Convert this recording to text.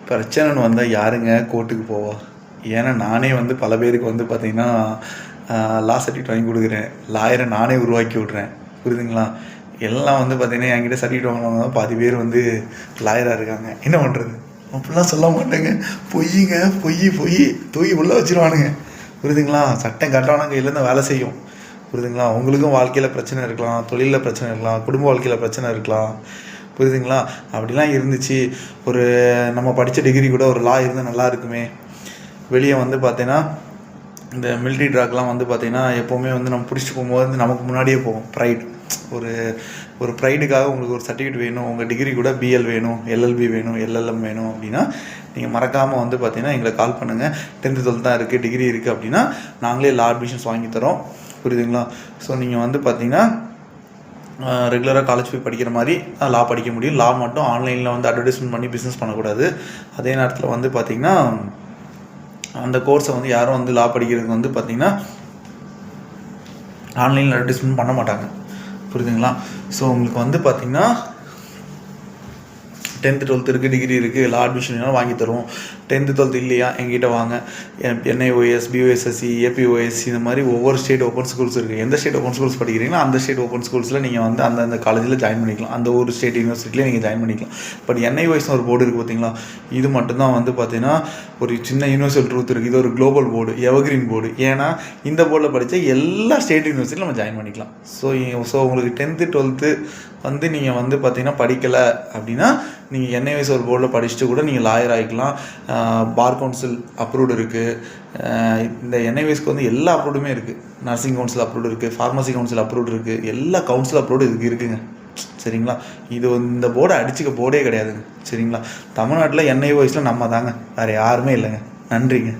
பிரச்சனைன்னு வந்தால் யாருங்க கோர்ட்டுக்கு போவா? ஏன்னா நானே வந்து பல பேருக்கு வந்து பார்த்திங்கன்னா லா சர்டிஃபிகேட் வாங்கி கொடுக்குறேன், லாயரை நானே உருவாக்கி விட்றேன். புரியுதுங்களா? எல்லாம் வந்து பார்த்திங்கன்னா என்கிட்ட சர்டிஃபிகேட் வாங்கினவங்க தான் பாதி பேர் வந்து லாயராக இருக்காங்க. என்ன பண்ணுறது? அப்படிலாம் சொல்ல மாட்டேங்க. பொய்யுங்க, பொய் தூக்கி உள்ளே வச்சுருவானுங்க. புரியுதுங்களா? சட்டம் கரெக்டான கையிலேருந்து வேலை செய்யும். புரியுதுங்களா? உங்களுக்கும் வாழ்க்கையில் பிரச்சனை இருக்கலாம், தொழிலில் பிரச்சனை இருக்கலாம், குடும்ப வாழ்க்கையில் பிரச்சனை இருக்கலாம். புரியுதுங்களா? அப்படிலாம் இருந்துச்சு. ஒரு நம்ம படித்த டிகிரி கூட ஒரு லா இருந்தால் நல்லா இருக்குமே. வெளியே வந்து பார்த்தீங்கன்னா இந்த மிலிட்ரி ட்ராக்லாம் வந்து பார்த்திங்கன்னா எப்போவுமே வந்து நம்ம பிடிச்சிட்டு போகும்போது வந்து நமக்கு முன்னாடியே போகும் ப்ரைட். ஒரு ப்ரைடுக்காக உங்களுக்கு ஒரு சர்டிஃபிகேட் வேணும், உங்கள் டிகிரி கூட பிஎல் வேணும், எல்எல்பி வேணும், எல்எல்எம் வேணும் அப்படின்னா நீங்கள் மறக்காமல் வந்து பார்த்திங்கன்னா எங்களை கால் பண்ணுங்கள். 10th 12th தான் இருக்குது, டிகிரி இருக்குது அப்படின்னா நாங்களே லா அட்மிஷன்ஸ் வாங்கி தரோம். புரியுதுங்களா? ஸோ நீங்கள் வந்து பார்த்திங்கன்னா ரெகுலராக காலேஜ் போய் படிக்கிற மாதிரி லா படிக்க முடியும். லா மட்டும் ஆன்லைனில் வந்து அட்வர்டைஸ்மெண்ட் பண்ணி பிஸ்னஸ் பண்ணக்கூடாது. அதே நேரத்தில் வந்து பார்த்திங்கன்னா அந்த கோர்ஸை வந்து யாரும் வந்து லா படிக்கிறதுக்கு வந்து பார்த்திங்கன்னா ஆன்லைனில் அட்வர்டைஸ்மெண்ட் பண்ண மாட்டாங்க. புரியுதுங்களா? ஸோ உங்களுக்கு வந்து பார்த்திங்கன்னா 10th 12th இருக்குது, டிகிரி இருக்குது, லா அட்மிஷன் வாங்கி தருவோம். 10th 12th இல்லையா எங்கிட்ட வாங்க. NIOS, BOSSC, APOSC இந்த மாதிரி ஒவ்வொரு ஸ்டேட் ஓப்பன் ஸ்கூல்ஸ் இருக்குது. எந்த ஸ்டேட் ஓப்பன் ஸ்கூல்ஸ் படிக்கிறீங்களோ அந்த ஸ்டேட் ஓப்பன் ஸ்கூல்ஸில் நீங்கள் வந்து அந்தந்த காலேஜில் ஜாயின் பண்ணிக்கலாம். அந்த ஒரு ஸ்டேட் யூனிவர்சிட்டியில் நீங்கள் ஜாயின் பண்ணிக்கலாம். பட் NIOSனு ஒரு போர்டு இருக்குது பார்த்தீங்களா, இது மட்டும்தான் வந்து பார்த்தீங்கன்னா ஒரு சின்ன யூனிவர்சல் ட்ரூத் இருக்குது. இது ஒரு குளோபல் போர்டு, எவர்கிரீன் போர்டு. ஏன்னா இந்த போர்டில் படித்த எல்லா ஸ்டேட் யூனிவர்சிட்டியில் நம்ம ஜாயின் பண்ணிக்கலாம். ஸோ உங்களுக்கு 10th 12th வந்து நீங்கள் வந்து பார்த்திங்கன்னா படிக்கலை அப்படின்னா நீங்கள் NIOS ஒரு போர்டில் படிச்சுட்டு கூட நீங்கள் லாயர் ஆகிக்கலாம். பார் கவுன்சில் அப்ரூவ்டு இருக்குது. இந்த NIOSக்கு வந்து எல்லா அப்ரூவ்டுமே இருக்குது. நர்சிங் கவுன்சில் அப்ரூவ்டு இருக்குது, ஃபார்மசி கவுன்சில் அப்ரூவ்டு இருக்குது, எல்லா கவுன்சில் அப்ரூவ்டு இதுக்கு இருக்குங்க. சரிங்களா? இது இந்த போர்டை அடிச்சுக்க போர்டே கிடையாதுங்க. சரிங்களா? தமிழ்நாட்டில் NIOSல நம்ம தாங்க, வேறு யாருமே இல்லைங்க. நன்றிங்க.